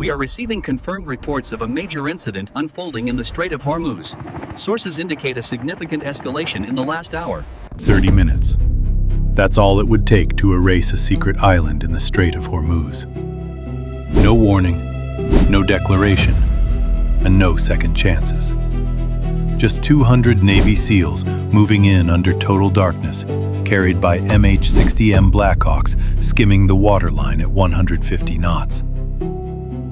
We are receiving confirmed reports of a major incident unfolding in the Strait of Hormuz. Sources indicate a significant escalation in the last hour. 30 minutes. That's all it would take to erase a secret island in the Strait of Hormuz. No warning, no declaration, and no second chances. Just 200 Navy SEALs moving in under total darkness, carried by MH-60M Blackhawks skimming the waterline at 150 knots.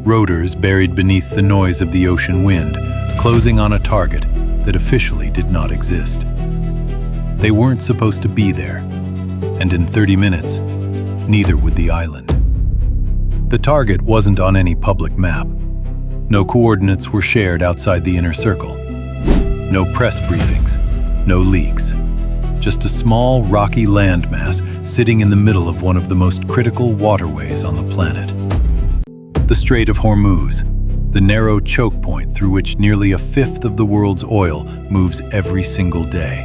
Rotors buried beneath the noise of the ocean wind, closing on a target that officially did not exist. They weren't supposed to be there, and in 30 minutes, neither would the island. The target wasn't on any public map. No coordinates were shared outside the inner circle. No press briefings, no leaks. Just a small, rocky landmass sitting in the middle of one of the most critical waterways on the planet. The Strait of Hormuz, the narrow choke point through which nearly a fifth of the world's oil moves every single day.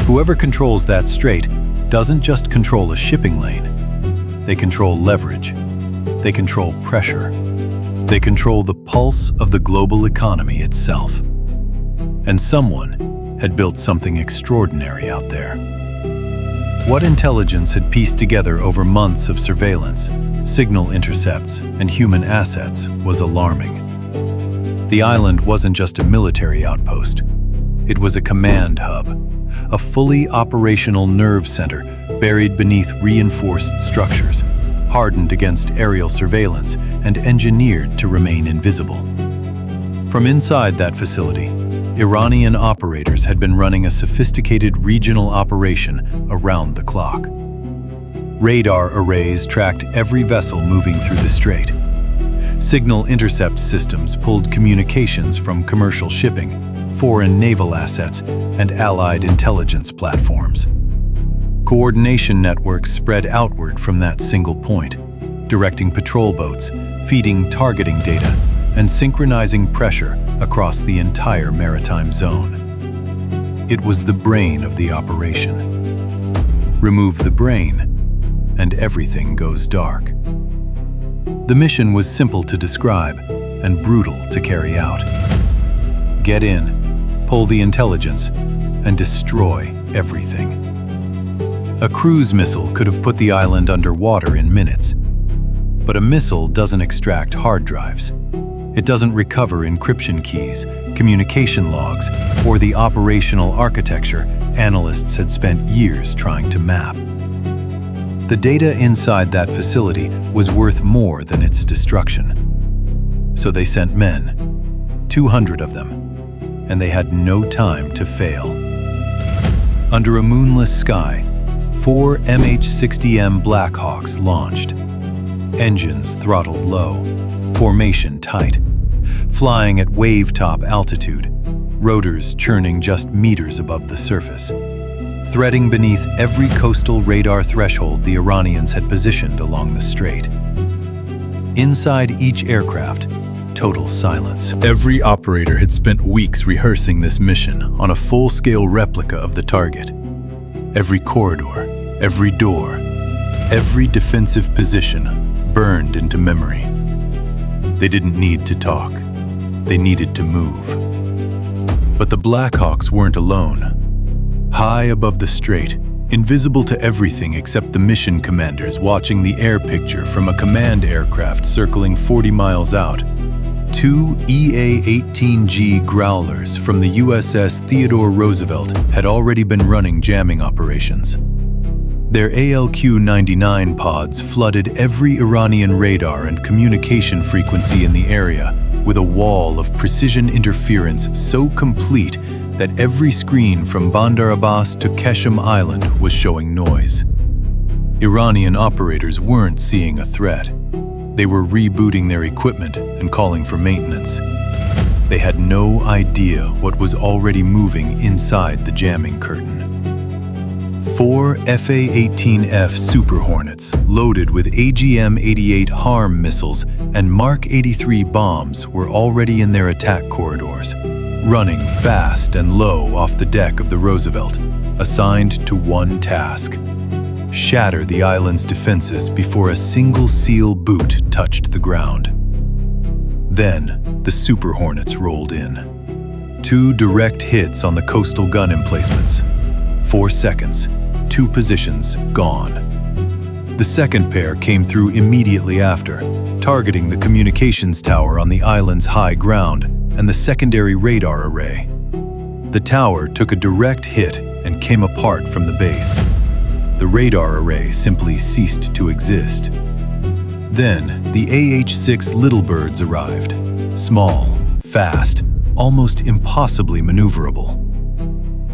Whoever controls that strait doesn't just control a shipping lane. They control leverage. They control pressure. They control the pulse of the global economy itself. And someone had built something extraordinary out there. What intelligence had pieced together over months of surveillance, signal intercepts, and human assets was alarming. The island wasn't just a military outpost. It was a command hub, a fully operational nerve center buried beneath reinforced structures, hardened against aerial surveillance and engineered to remain invisible. From inside that facility, Iranian operators had been running a sophisticated regional operation around the clock. Radar arrays tracked every vessel moving through the strait. Signal intercept systems pulled communications from commercial shipping, foreign naval assets, and allied intelligence platforms. Coordination networks spread outward from that single point, directing patrol boats, feeding targeting data, and synchronizing pressure across the entire maritime zone. It was the brain of the operation. Remove the brain, and everything goes dark. The mission was simple to describe and brutal to carry out. Get in, pull the intelligence, and destroy everything. A cruise missile could have put the island underwater in minutes. But a missile doesn't extract hard drives. It doesn't recover encryption keys, communication logs, or the operational architecture analysts had spent years trying to map. The data inside that facility was worth more than its destruction. So they sent men, 200 of them, and they had no time to fail. Under a moonless sky, 4 MH-60M Blackhawks launched. Engines throttled low, formation tight, flying at wave-top altitude, rotors churning just meters above the surface. Threading beneath every coastal radar threshold the Iranians had positioned along the strait. Inside each aircraft, total silence. Every operator had spent weeks rehearsing this mission on a full-scale replica of the target. Every corridor, every door, every defensive position burned into memory. They didn't need to talk. They needed to move. But the Blackhawks weren't alone. High above the strait, invisible to everything except the mission commanders watching the air picture from a command aircraft circling 40 miles out, 2 EA-18G Growlers from the USS Theodore Roosevelt had already been running jamming operations. Their ALQ-99 pods flooded every Iranian radar and communication frequency in the area with a wall of precision interference so complete that every screen from Bandar Abbas to Qeshm Island was showing noise. Iranian operators weren't seeing a threat. They were rebooting their equipment and calling for maintenance. They had no idea what was already moving inside the jamming curtain. 4 FA-18F Super Hornets, loaded with AGM-88 HARM missiles and Mark 83 bombs, were already in their attack corridors, running fast and low off the deck of the Roosevelt, assigned to one task: shatter the island's defenses before a single SEAL boot touched the ground. Then, the Super Hornets rolled in. 2 direct hits on the coastal gun emplacements. 4 seconds, 2 positions gone. The second pair came through immediately after, targeting the communications tower on the island's high ground and the secondary radar array. The tower took a direct hit and came apart from the base. The radar array simply ceased to exist. Then, the AH-6 Little Birds arrived. Small, fast, almost impossibly maneuverable.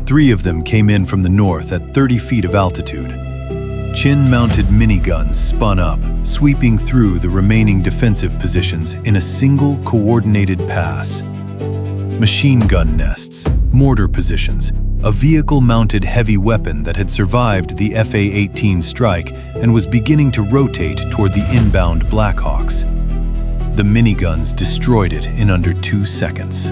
3 of them came in from the north at 30 feet of altitude. Chin-mounted miniguns spun up, sweeping through the remaining defensive positions in a single coordinated pass. Machine gun nests, mortar positions, a vehicle-mounted heavy weapon that had survived the FA-18 strike and was beginning to rotate toward the inbound Blackhawks. The miniguns destroyed it in under 2 seconds.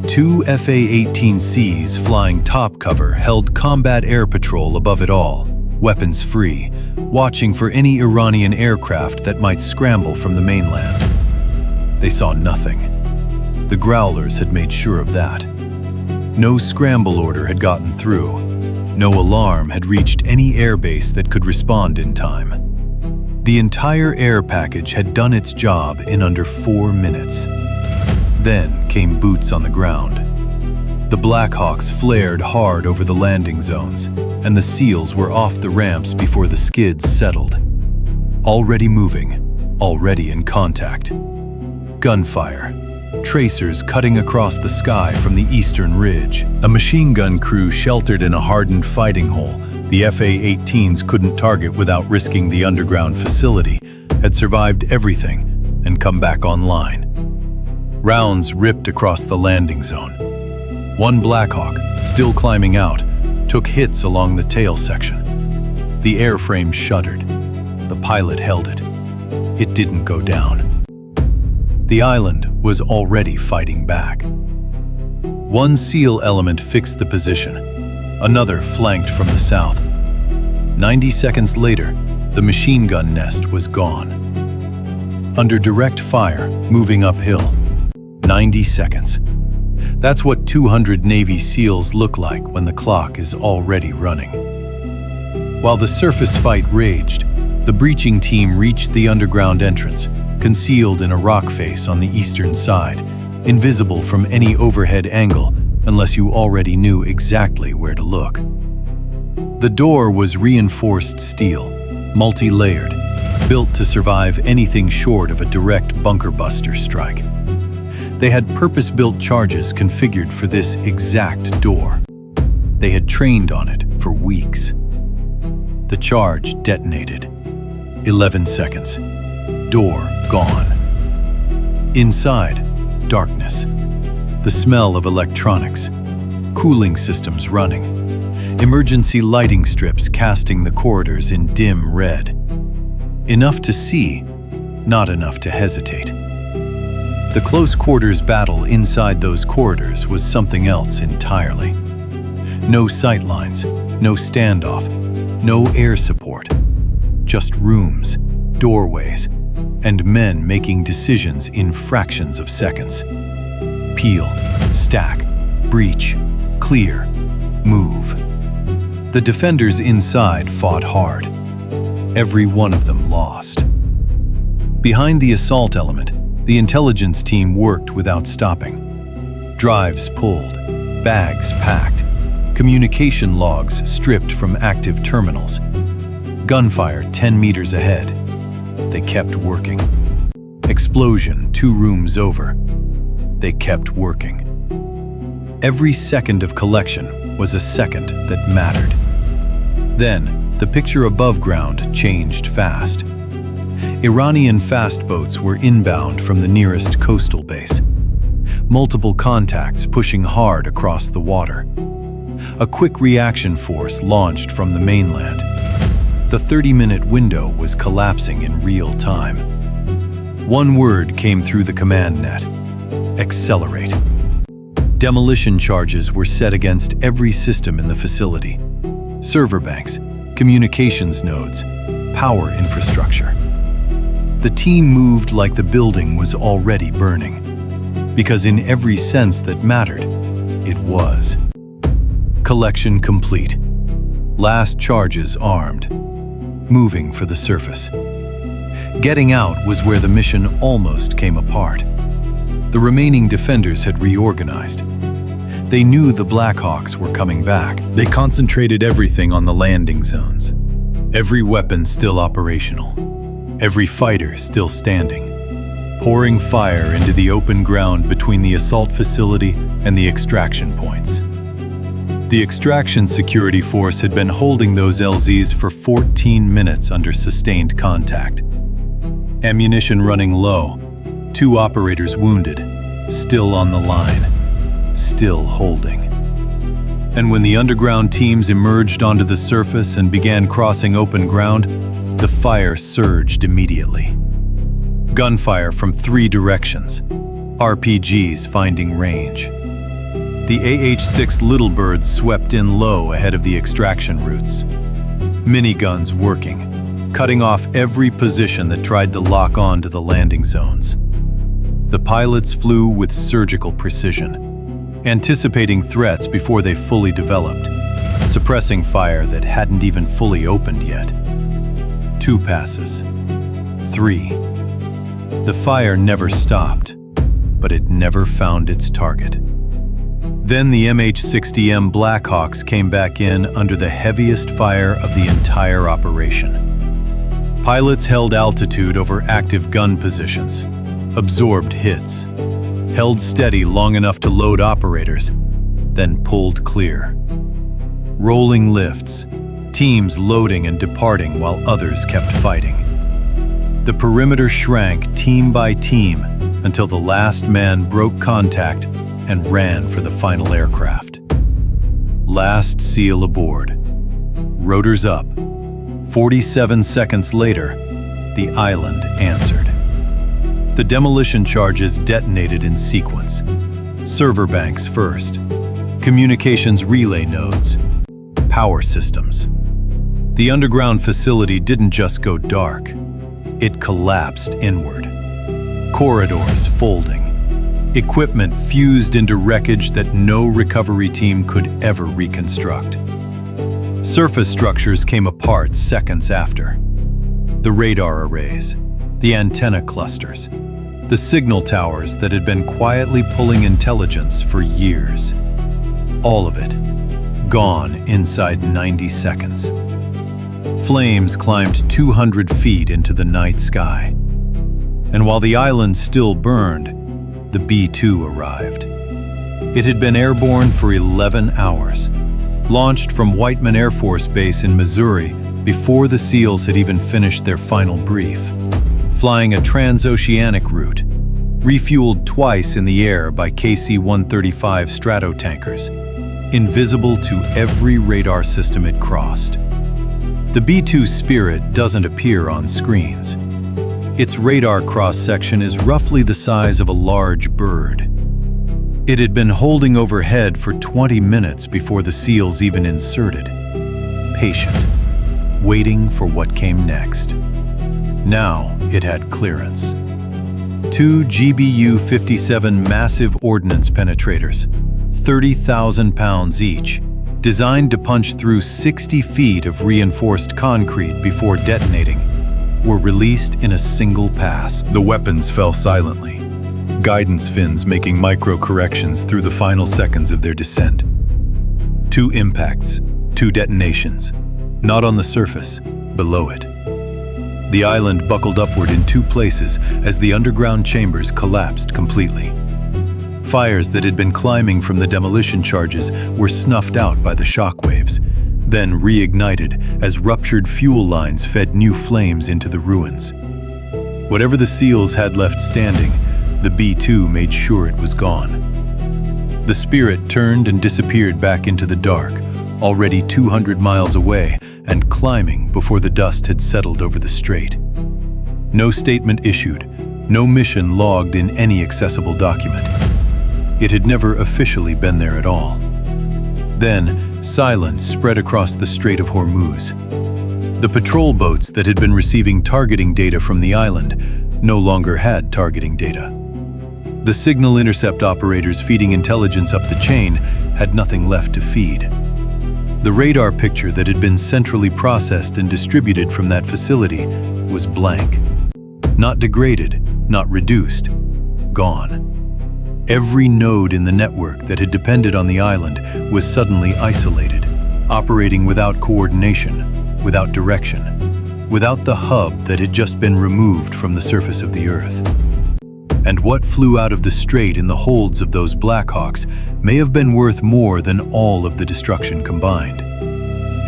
2 FA-18Cs flying top cover held combat air patrol above it all, weapons free, watching for any Iranian aircraft that might scramble from the mainland. They saw nothing. The Growlers had made sure of that. No scramble order had gotten through. No alarm had reached any airbase that could respond in time. The entire air package had done its job in under 4 minutes. Then came boots on the ground. The Blackhawks flared hard over the landing zones, and the SEALs were off the ramps before the skids settled. Already moving, already in contact. Gunfire. Tracers cutting across the sky from the eastern ridge. A machine gun crew sheltered in a hardened fighting hole the FA-18s couldn't target without risking the underground facility, had survived everything and come back online. Rounds ripped across the landing zone. One Blackhawk, still climbing out, took hits along the tail section. The airframe shuddered. The pilot held it. It didn't go down. The island was already fighting back. One SEAL element fixed the position. Another flanked from the south. 90 seconds later, the machine gun nest was gone. Under direct fire, moving uphill. 90 seconds. That's what 200 Navy SEALs look like when the clock is already running. While the surface fight raged, the breaching team reached the underground entrance, concealed in a rock face on the eastern side, invisible from any overhead angle unless you already knew exactly where to look. The door was reinforced steel, multi-layered, built to survive anything short of a direct bunker buster strike. They had purpose-built charges configured for this exact door. They had trained on it for weeks. The charge detonated. 11 seconds. Door gone. Inside, darkness. The smell of electronics. Cooling systems running. Emergency lighting strips casting the corridors in dim red. Enough to see, not enough to hesitate. The close-quarters battle inside those corridors was something else entirely. No sightlines, no standoff, no air support. Just rooms, doorways, and men making decisions in fractions of seconds. Peel, stack, breach, clear, move. The defenders inside fought hard. Every one of them lost. Behind the assault element, the intelligence team worked without stopping. Drives pulled, bags packed, communication logs stripped from active terminals. Gunfire 10 meters ahead. They kept working. Explosion 2 rooms over. They kept working. Every second of collection was a second that mattered. Then, the picture above ground changed fast. Iranian fast boats were inbound from the nearest coastal base. Multiple contacts pushing hard across the water. A quick reaction force launched from the mainland. The 30-minute window was collapsing in real time. One word came through the command net: accelerate. Demolition charges were set against every system in the facility. Server banks, communications nodes, power infrastructure. The team moved like the building was already burning, because in every sense that mattered, it was. Collection complete. Last charges armed. Moving for the surface. Getting out was where the mission almost came apart. The remaining defenders had reorganized. They knew the Blackhawks were coming back. They concentrated everything on the landing zones. Every weapon still operational. Every fighter still standing. Pouring fire into the open ground between the assault facility and the extraction points. The extraction security force had been holding those LZs for 14 minutes under sustained contact. Ammunition running low, 2 operators wounded, still on the line, still holding. And when the underground teams emerged onto the surface and began crossing open ground, the fire surged immediately. Gunfire from 3 directions, RPGs finding range. The AH-6 Little Birds swept in low ahead of the extraction routes. Miniguns working, cutting off every position that tried to lock on to the landing zones. The pilots flew with surgical precision, anticipating threats before they fully developed, suppressing fire that hadn't even fully opened yet. 2 passes. 3. The fire never stopped, but it never found its target. Then the MH-60M Blackhawks came back in under the heaviest fire of the entire operation. Pilots held altitude over active gun positions, absorbed hits, held steady long enough to load operators, then pulled clear. Rolling lifts, teams loading and departing while others kept fighting. The perimeter shrank team by team until the last man broke contact and ran for the final aircraft. Last SEAL aboard. Rotors up. 47 seconds later, the island answered. The demolition charges detonated in sequence. Server banks first. Communications relay nodes. Power systems. The underground facility didn't just go dark. It collapsed inward. Corridors folding. Equipment fused into wreckage that no recovery team could ever reconstruct. Surface structures came apart seconds after. The radar arrays, the antenna clusters, the signal towers that had been quietly pulling intelligence for years. All of it gone inside 90 seconds. Flames climbed 200 feet into the night sky. And while the island still burned, the B-2 arrived. It had been airborne for 11 hours, launched from Whiteman Air Force Base in Missouri before the SEALs had even finished their final brief, flying a transoceanic route, refueled twice in the air by KC-135 Stratotankers, invisible to every radar system it crossed. The B-2 Spirit doesn't appear on screens. Its radar cross-section is roughly the size of a large bird. It had been holding overhead for 20 minutes before the SEALs even inserted. Patient, waiting for what came next. Now it had clearance. 2 GBU-57 massive ordnance penetrators, 30,000 pounds each, designed to punch through 60 feet of reinforced concrete before detonating, were released in a single pass. The weapons fell silently, guidance fins making micro-corrections through the final seconds of their descent. 2 impacts, 2 detonations, not on the surface, below it. The island buckled upward in 2 places as the underground chambers collapsed completely. Fires that had been climbing from the demolition charges were snuffed out by the shockwaves, then reignited as ruptured fuel lines fed new flames into the ruins. Whatever the SEALs had left standing, the B-2 made sure it was gone. The Spirit turned and disappeared back into the dark, already 200 miles away and climbing before the dust had settled over the strait. No statement issued, no mission logged in any accessible document. It had never officially been there at all. Then, silence spread across the Strait of Hormuz. The patrol boats that had been receiving targeting data from the island no longer had targeting data. The signal intercept operators feeding intelligence up the chain had nothing left to feed. The radar picture that had been centrally processed and distributed from that facility was blank. Not degraded, not reduced, gone. Every node in the network that had depended on the island was suddenly isolated, operating without coordination, without direction, without the hub that had just been removed from the surface of the Earth. And what flew out of the strait in the holds of those Blackhawks may have been worth more than all of the destruction combined.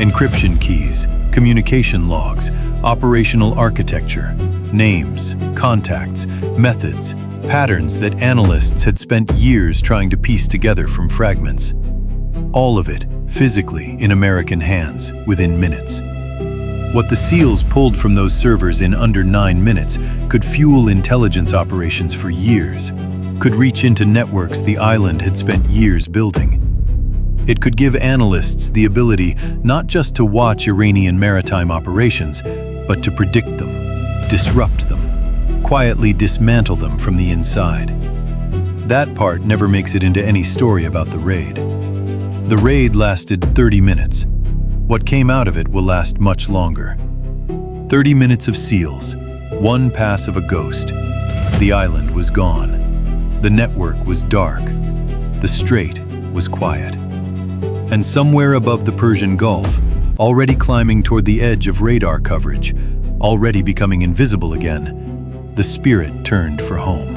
Encryption keys, communication logs, operational architecture, names, contacts, methods, patterns that analysts had spent years trying to piece together from fragments. All of it, physically, in American hands, within minutes. What the SEALs pulled from those servers in under 9 minutes could fuel intelligence operations for years, could reach into networks the island had spent years building. It could give analysts the ability not just to watch Iranian maritime operations, but to predict them, disrupt them, quietly dismantle them from the inside. That part never makes it into any story about the raid. The raid lasted 30 minutes. What came out of it will last much longer. 30 minutes of SEALs, one pass of a ghost. The island was gone. The network was dark. The strait was quiet. And somewhere above the Persian Gulf, already climbing toward the edge of radar coverage, already becoming invisible again, the spirit turned for home.